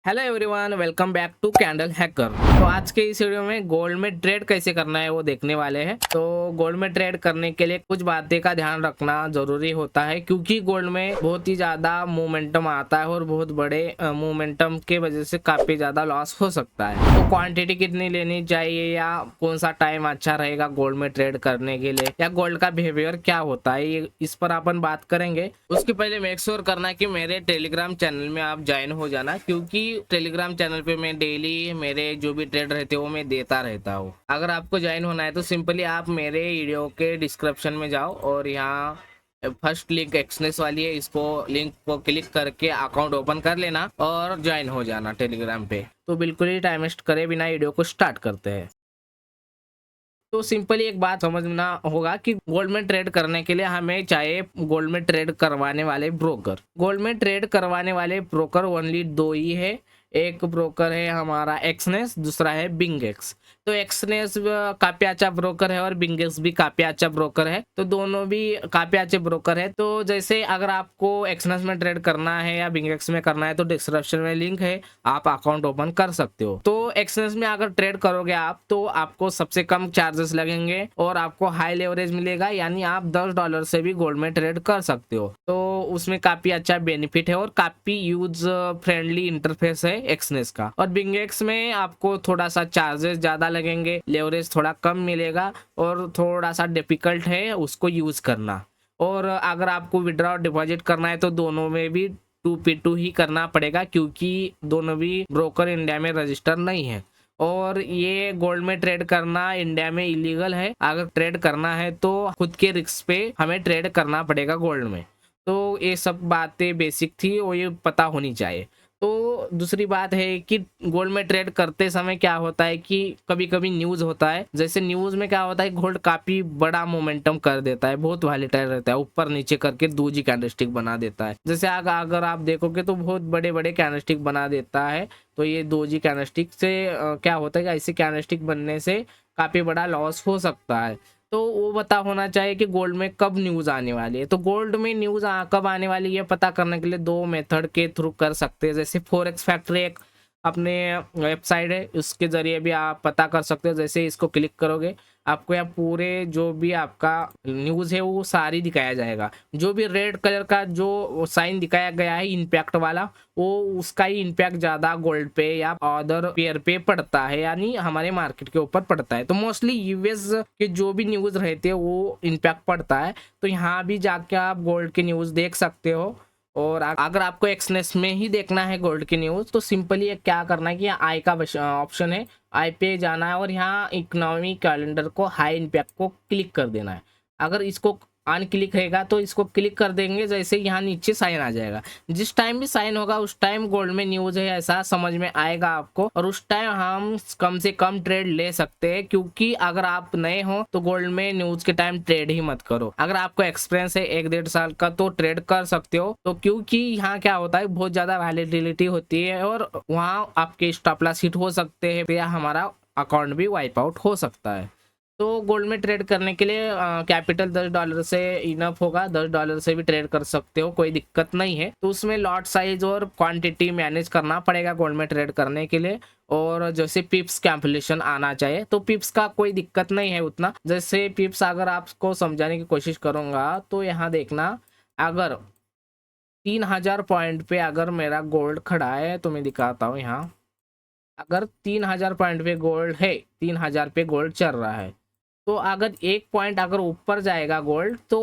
Hello everyone, welcome back to candle hacker. तो आज के इस वीडियो में गोल्ड में ट्रेड कैसे करना है वो देखने वाले हैं। तो गोल्ड में ट्रेड करने के लिए कुछ बातें का ध्यान रखना जरूरी होता है, क्योंकि गोल्ड में बहुत ही ज्यादा मोमेंटम आता है और बहुत बड़े मोमेंटम के वजह से काफी ज्यादा लॉस हो सकता है। तो क्वांटिटी कितनी लेनी चाहिए या कौन सा टाइम अच्छा रहेगा गोल्ड में ट्रेड करने के लिए, या गोल्ड का बिहेवियर क्या होता है, ये इस पर अपन बात करेंगे। उसके पहले मेक श्योर करना कि मेरे टेलीग्राम चैनल में आप ज्वाइन हो जाना, क्योंकि टेलीग्राम चैनल पे मैं डेली मेरे जो भी ट्रेड रहते हैं वो मैं देता रहता हूँ। अगर आपको ज्वाइन होना है तो सिंपली आप मेरे वीडियो के डिस्क्रिप्शन में जाओ और यहाँ फर्स्ट लिंक एक्सनेस वाली है, इसको लिंक को क्लिक करके अकाउंट ओपन कर लेना और ज्वाइन हो जाना टेलीग्राम पे। तो बिल्कुल ही टाइम वेस्ट करे बिना वीडियो को स्टार्ट करते हैं। तो सिंपली एक बात समझना होगा कि गोल्ड में ट्रेड करने के लिए हमें चाहिए गोल्ड में ट्रेड करवाने वाले ब्रोकर। गोल्ड में ट्रेड करवाने वाले ब्रोकर ओनली दो ही है। एक ब्रोकर है हमारा एक्सनेस, दूसरा है बिंगेक्स। तो एक्सनेस काफी अच्छा ब्रोकर है और बिंगेक्स भी काफी अच्छा ब्रोकर है, तो दोनों भी काफी अच्छे ब्रोकर है। तो जैसे अगर आपको एक्सनेस में ट्रेड करना है या बिंगेक्स में करना है तो डिस्क्रिप्शन में लिंक है, आप अकाउंट ओपन कर सकते हो। तो एक्सनेस में अगर ट्रेड करोगे आप तो आपको सबसे कम चार्जेस लगेंगे और आपको हाई लेवरेज मिलेगा, यानी आप $10 से भी गोल्ड में ट्रेड कर सकते हो। तो उसमें काफी अच्छा बेनिफिट है और काफी यूज फ्रेंडली इंटरफेस है एक्सनेस का। और बिंगेक्स में आपको थोड़ा सा चार्जेस ज्यादा लगेंगे, लेवरेज थोड़ा कम मिलेगा और थोड़ा सा डिफिकल्ट है उसको यूज करना। और अगर आपको विड्रॉ और डिपॉजिट करना है तो दोनों में भी 2P2 ही करना पड़ेगा, क्योंकि दोनों भी ब्रोकर इंडिया में रजिस्टर नहीं है। और ये गोल्ड में ट्रेड करना इंडिया में इलीगल है। अगर ट्रेड करना है तो खुद के रिस्क पे हमें ट्रेड करना पड़ेगा गोल्ड में। तो ये सब बातें बेसिक थी और ये पता होनी चाहिए। तो दूसरी बात है कि गोल्ड में ट्रेड करते समय क्या होता है कि कभी कभी न्यूज होता है। जैसे न्यूज में क्या होता है, गोल्ड काफी बड़ा मोमेंटम कर देता है, बहुत वॉलेटाइल रहता है, ऊपर नीचे करके दूजी कैंडलस्टिक बना देता है। जैसे अगर आप देखोगे तो बहुत बड़े बड़े कैंडलस्टिक बना देता है। तो ये दोजी कैंडलस्टिक से क्या होता है कि ऐसे कैंडलस्टिक बनने से काफी बड़ा लॉस हो सकता है। तो वो पता होना चाहिए कि गोल्ड में कब न्यूज आने वाली है। तो गोल्ड में न्यूज कब आने वाली है पता करने के लिए दो मेथड के थ्रू कर सकते हैं। जैसे फॉरेक्स फैक्ट्री एक अपने वेबसाइट है, उसके जरिए भी आप पता कर सकते हो। जैसे इसको क्लिक करोगे आपको यहाँ पूरे जो भी आपका न्यूज है वो सारी दिखाया जाएगा। जो भी रेड कलर का जो साइन दिखाया गया है इम्पैक्ट वाला, वो उसका ही इम्पैक्ट ज्यादा गोल्ड पे या अदर पेयर पे पड़ता है, यानी हमारे मार्केट के ऊपर पड़ता है। तो मोस्टली यूएस के जो भी न्यूज रहते हैं वो इम्पैक्ट पड़ता है। तो यहाँ भी जाके आप गोल्ड की न्यूज देख सकते हो। और अगर आपको एक्सनेस में ही देखना है गोल्ड की न्यूज तो सिंपली क्या करना है कि आई का ऑप्शन है, आई पे जाना है और यहाँ इकोनॉमी कैलेंडर को हाई इम्पैक्ट को क्लिक कर देना है। अगर इसको अन क्लिक रहेगा तो इसको क्लिक कर देंगे, जैसे यहाँ नीचे साइन आ जाएगा। जिस टाइम भी साइन होगा उस टाइम गोल्ड में न्यूज है ऐसा समझ में आएगा आपको, और उस टाइम हम कम से कम ट्रेड ले सकते हैं। क्योंकि अगर आप नए हो तो गोल्ड में न्यूज के टाइम ट्रेड ही मत करो। अगर आपको एक्सपीरियंस है 1-1.5 साल का तो ट्रेड कर सकते हो। तो क्योंकि यहाँ क्या होता है बहुत ज्यादा वैलिडिटी होती है और वहाँ आपके स्टॉप लॉस हिट हो सकते हैं या हमारा अकाउंट भी वाइप आउट हो सकता है। तो गोल्ड में ट्रेड करने के लिए कैपिटल $10 से इनफ होगा। $10 से भी ट्रेड कर सकते हो, कोई दिक्कत नहीं है। तो उसमें लॉट साइज और क्वांटिटी मैनेज करना पड़ेगा गोल्ड में ट्रेड करने के लिए। और जैसे पिप्स कैलकुलेशन आना चाहिए, तो पिप्स का कोई दिक्कत नहीं है उतना। जैसे पिप्स अगर आपको समझाने की कोशिश करूंगा तो यहाँ देखना, अगर 3000 पॉइंट पे अगर मेरा गोल्ड खड़ा है तो मैं दिखाता हूँ यहाँ। अगर 3000 पॉइंट पे गोल्ड है, 3000 पे गोल्ड चल रहा है, तो अगर एक पॉइंट अगर ऊपर जाएगा गोल्ड तो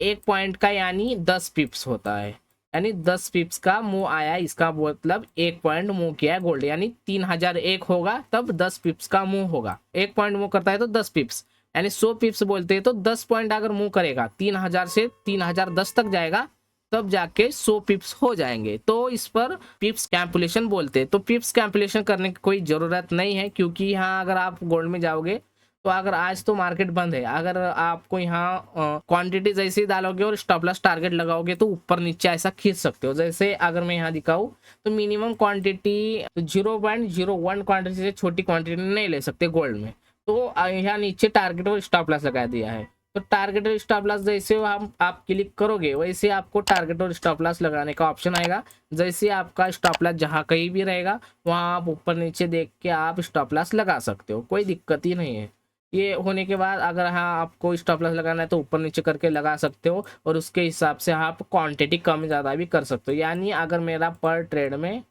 एक पॉइंट का यानी 10 पिप्स होता है। यानी 10 पिप्स का मुंह आया, इसका मतलब एक पॉइंट मुंह किया है गोल्ड, यानी 3001 होगा तब 10 पिप्स का मुंह होगा। एक पॉइंट मुंह करता है तो 10 पिप्स, यानी 100 पिप्स बोलते हैं। तो 10 पॉइंट अगर मुंह करेगा 3000 से 3010 तक जाएगा तब जाके 100 पिप्स हो जाएंगे। तो इस पर पिप्स कैलकुलेशन बोलते हैं। तो पिप्स कैलकुलेशन करने की कोई जरूरत नहीं है, क्योंकि यहाँ अगर आप गोल्ड में जाओगे तो अगर आज तो मार्केट बंद है, अगर आपको यहाँ क्वांटिटी जैसे ही डालोगे और स्टॉप लॉस टारगेट लगाओगे तो ऊपर नीचे ऐसा खींच सकते हो। जैसे अगर मैं यहाँ दिखाऊं तो मिनिमम क्वांटिटी 0.01 क्वांटिटी से छोटी क्वांटिटी नहीं ले सकते गोल्ड में। तो यहाँ नीचे टारगेट और स्टॉप लॉस लगा दिया है। तो टारगेट और स्टॉप लॉस जैसे हम आप क्लिक करोगे वैसे आपको टारगेट और स्टॉप लॉस लगाने का ऑप्शन आएगा। जैसे आपका स्टॉप लॉस जहाँ कहीं भी रहेगा वहाँ आप ऊपर नीचे देख के आप स्टॉप लॉस लगा सकते हो, कोई दिक्कत ही नहीं है। ये होने के बाद अगर हाँ आपको स्टॉप लॉस लगाना है तो ऊपर नीचे करके लगा सकते हो, और उसके हिसाब से आप क्वांटिटी कम ज़्यादा भी कर सकते हो। यानी अगर मेरा पर ट्रेड में,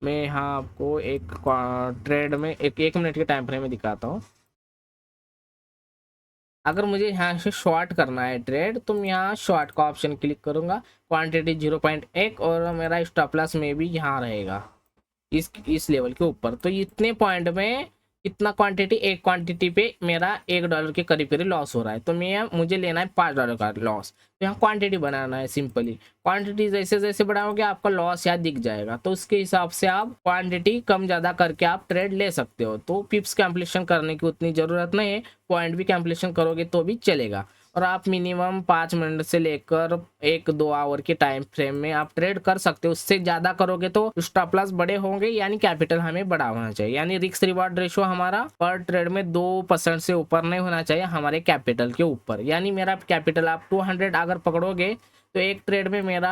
मैं यहाँ आपको एक ट्रेड में एक मिनट के टाइम फ्रेम में दिखाता हूँ। अगर मुझे यहाँ से शॉर्ट करना है ट्रेड तो मैं यहाँ शॉर्ट का ऑप्शन क्लिक करूंगा, क्वांटिटी 0.1 और मेरा स्टॉप लॉस में भी यहाँ रहेगा इस लेवल के ऊपर। तो इतने पॉइंट में इतना क्वांटिटी, एक क्वांटिटी पे मेरा $1 के करीब करीब लॉस हो रहा है। तो मुझे लेना है $5 का लॉस। तो यहाँ क्वांटिटी बनाना है सिंपली। क्वांटिटी जैसे जैसे बढ़ाओगे आपका लॉस यहाँ दिख जाएगा, तो उसके हिसाब से आप क्वांटिटी कम ज़्यादा करके आप ट्रेड ले सकते हो। तो पिप्स कैलकुलेशन करने की उतनी ज़रूरत नहीं है, पॉइंट भी कैलकुलेशन करोगे तो भी चलेगा। और आप मिनिमम 5 मिनट से लेकर 1-2 आवर के टाइम फ्रेम में आप ट्रेड कर सकते हो। उससे ज़्यादा करोगे तो स्टॉप लॉस बड़े होंगे, यानी कैपिटल हमें बड़ा होना चाहिए। यानी रिस्क रिवार्ड रेशो हमारा पर ट्रेड में 2% से ऊपर नहीं होना चाहिए हमारे कैपिटल के ऊपर। यानी मेरा कैपिटल आप 200 अगर पकड़ोगे तो एक ट्रेड में मेरा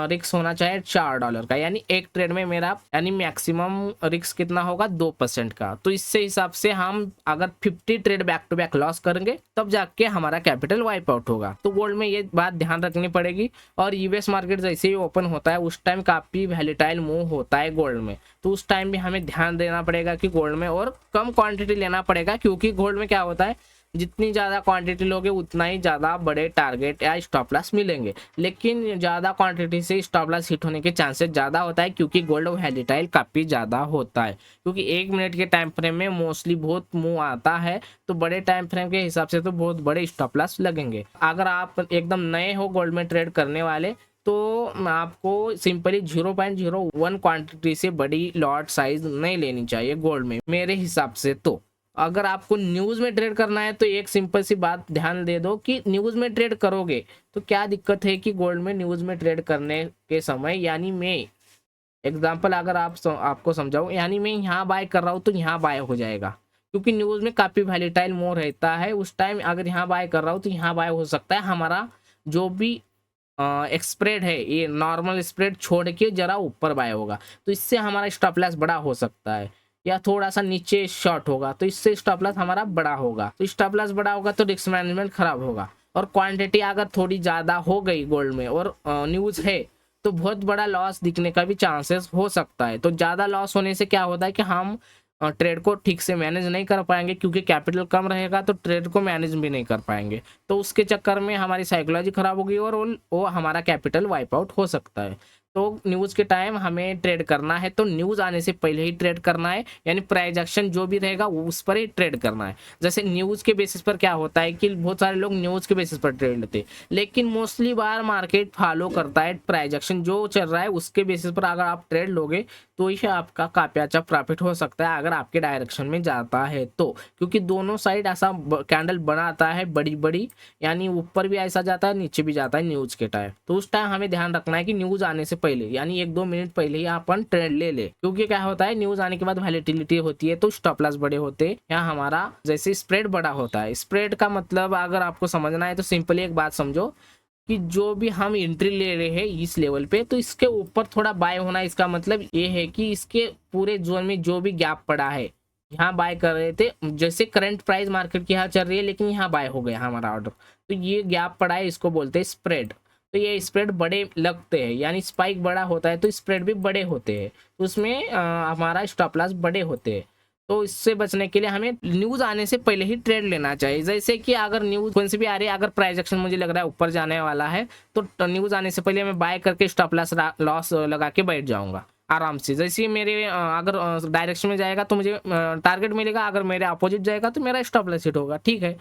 रिस्क होना चाहिए $4 का। यानी एक ट्रेड में मेरा यानी मैक्सिमम रिस्क कितना होगा 2% का। तो इससे हिसाब से हम अगर 50 trade back to back loss करेंगे तब जाके हमारा कैपिटल वाइप आउट होगा। तो गोल्ड में ये बात ध्यान रखनी पड़ेगी। और यूएस मार्केट जैसे ही ओपन होता है उस टाइम काफी वैलेटाइल मूव होता है गोल्ड में, तो उस टाइम भी हमें ध्यान देना पड़ेगा कि गोल्ड में और कम क्वांटिटी लेना पड़ेगा। क्योंकि गोल्ड में क्या होता है, जितनी ज़्यादा क्वांटिटी लोगे उतना ही ज़्यादा बड़े टारगेट या स्टॉप लॉस मिलेंगे। लेकिन ज़्यादा क्वांटिटी से स्टॉप लॉस हिट होने के चांसेस ज़्यादा होता है, क्योंकि गोल्ड वैलेटाइल काफ़ी ज़्यादा होता है। क्योंकि 1 मिनट के टाइम फ्रेम में मोस्टली बहुत मूव आता है, तो बड़े टाइम फ्रेम के हिसाब से तो बहुत बड़े स्टॉप लॉस लगेंगे। अगर आप एकदम नए हो गोल्ड में ट्रेड करने वाले तो आपको सिंपली 0.01 क्वांटिटी से बड़ी लॉट साइज नहीं लेनी चाहिए गोल्ड में मेरे हिसाब से। तो अगर आपको न्यूज में ट्रेड करना है तो एक सिंपल सी बात ध्यान दे दो कि न्यूज में ट्रेड करोगे तो क्या दिक्कत है कि गोल्ड में न्यूज में ट्रेड करने के समय, यानी मैं एग्जांपल अगर आपको समझाऊं, यानी मैं यहाँ बाय कर रहा हूँ तो यहाँ बाय हो जाएगा, क्योंकि न्यूज में काफी वैलेटाइल मोर रहता है। उस टाइम अगर यहाँ बाय कर रहा हूँ तो यहाँ बाय हो सकता है हमारा जो भी स्प्रेड है ये नॉर्मल स्प्रेड छोड़ के जरा ऊपर बाय होगा, तो इससे हमारा स्टॉप लॉस बड़ा हो सकता है। या थोड़ा सा नीचे शॉर्ट होगा तो इससे स्टॉप लॉस हमारा बड़ा होगा। तो स्टॉप लॉस बड़ा होगा तो रिस्क मैनेजमेंट खराब होगा। और क्वांटिटी अगर थोड़ी ज़्यादा हो गई गोल्ड में और न्यूज है तो बहुत बड़ा लॉस दिखने का भी चांसेस हो सकता है। तो ज़्यादा लॉस होने से क्या होता है कि हम ट्रेड को ठीक से मैनेज नहीं कर पाएंगे, क्योंकि कैपिटल कम रहेगा तो ट्रेड को मैनेज भी नहीं कर पाएंगे। तो उसके चक्कर में हमारी साइकोलॉजी खराब होगी और वो हमारा कैपिटल वाइप आउट हो सकता है। तो न्यूज़ के टाइम हमें ट्रेड करना है तो न्यूज़ आने से पहले ही ट्रेड करना है, यानी प्राइस एक्शन जो भी रहेगा उस पर ही ट्रेड करना है। जैसे न्यूज़ के बेसिस पर क्या होता है कि बहुत सारे लोग न्यूज़ के बेसिस पर ट्रेड लेते हैं, लेकिन मोस्टली बार मार्केट फॉलो करता है प्राइस एक्शन जो चल रहा है उसके बेसिस पर। अगर आप ट्रेड लोगे तो ही आपका काफी अच्छा प्रॉफिट हो सकता है अगर आपके डायरेक्शन में जाता है तो। क्योंकि दोनों साइड ऐसा कैंडल बनाता है बड़ी बड़ी, यानी ऊपर भी ऐसा जाता है नीचे भी जाता है न्यूज़ के टाइम। तो उस टाइम हमें ध्यान रखना है कि न्यूज़ आने से पहले यानी 1-2 मिनट पहले ही अपन ट्रेड ले ले। क्योंकि क्या होता है न्यूज़ आने के बाद वैलेटिलिटी होती है तो स्टॉप लॉस बड़े होते हैं या हमारा जैसे स्प्रेड बड़ा होता है। स्प्रेड का मतलब अगर आपको समझना है तो सिंपली एक बात समझो कि जो भी हम एंट्री ले रहे हैं इस लेवल पे तो इसके ऊपर थोड़ा बाय होना, इसका मतलब ये है कि इसके पूरे जोन में जो भी गैप पड़ा है यहाँ बाय कर रहे थे, जैसे करंट प्राइस मार्केट की यहाँ चल रही है लेकिन यहाँ बाय हो गया हमारा ऑर्डर, तो ये गैप पड़ा है, इसको बोलते हैं स्प्रेड। तो ये स्प्रेड बड़े लगते हैं, यानी स्पाइक बड़ा होता है तो स्प्रेड भी बड़े होते हैं, तो उसमें हमारा स्टॉप लॉस बड़े होते हैं। तो इससे बचने के लिए हमें न्यूज आने से पहले ही ट्रेड लेना चाहिए। जैसे कि अगर न्यूज कौन सी भी आ रही है, अगर प्राइस एक्शन मुझे लग रहा है ऊपर जाने वाला है तो न्यूज आने से पहले मैं बाय करके स्टॉप लॉस लगा के बैठ जाऊंगा आराम से। जैसे मेरे अगर डायरेक्शन में जाएगा तो मुझे टारगेट मिलेगा, अगर मेरे अपोजिट जाएगा तो मेरा स्टॉप लॉस हिट होगा। ठीक है,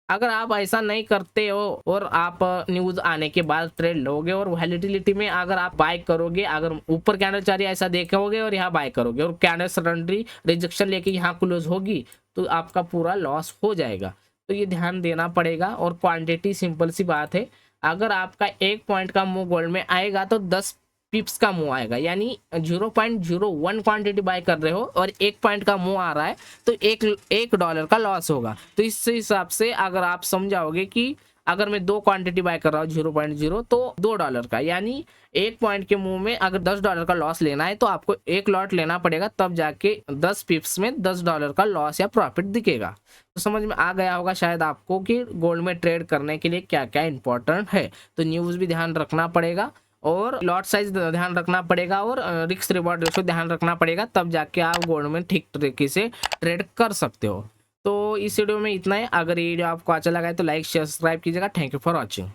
अगर आप ऐसा नहीं करते हो और आप न्यूज आने के बाद ट्रेड लोगे और वैलिडिटी में अगर आप बाय करोगे, अगर ऊपर कैंडल चाह रही है ऐसा देखोगे और यहाँ बाय करोगे और कैंडल सडनली रिजेक्शन लेके यहाँ क्लोज होगी तो आपका पूरा लॉस हो जाएगा। तो ये ध्यान देना पड़ेगा। और क्वांटिटी सिंपल सी बात है, अगर आपका 1 पॉइंट का मूव गोल्ड में आएगा तो 10 पिप्स का मुंह आएगा, यानी 0.01 क्वांटिटी बाय कर रहे हो और 1 पॉइंट का मुंह आ रहा है तो $1 का लॉस होगा। तो इस हिसाब से अगर आप समझाओगे कि अगर मैं 2 क्वांटिटी बाय कर रहा हूँ 0.0 तो $2 का, यानी 1 पॉइंट के मुंह में अगर $10 का लॉस लेना है तो आपको एक लॉट लेना पड़ेगा, तब जाके 10 पिप्स में $10 का लॉस या प्रॉफिट दिखेगा। तो समझ में आ गया होगा शायद आपको कि गोल्ड में ट्रेड करने के लिए क्या क्या इंपॉर्टेंट है। तो न्यूज़ भी ध्यान रखना पड़ेगा और लॉट साइज ध्यान रखना पड़ेगा और रिस्क रिवॉर्ड रेशो ध्यान रखना पड़ेगा, तब जाके आप गोल्ड में ठीक तरीके से ट्रेड कर सकते हो। तो इस वीडियो में इतना है। अगर ये वीडियो आपको अच्छा लगा है तो लाइक शेयर सब्सक्राइब कीजिएगा। Thank you for watching.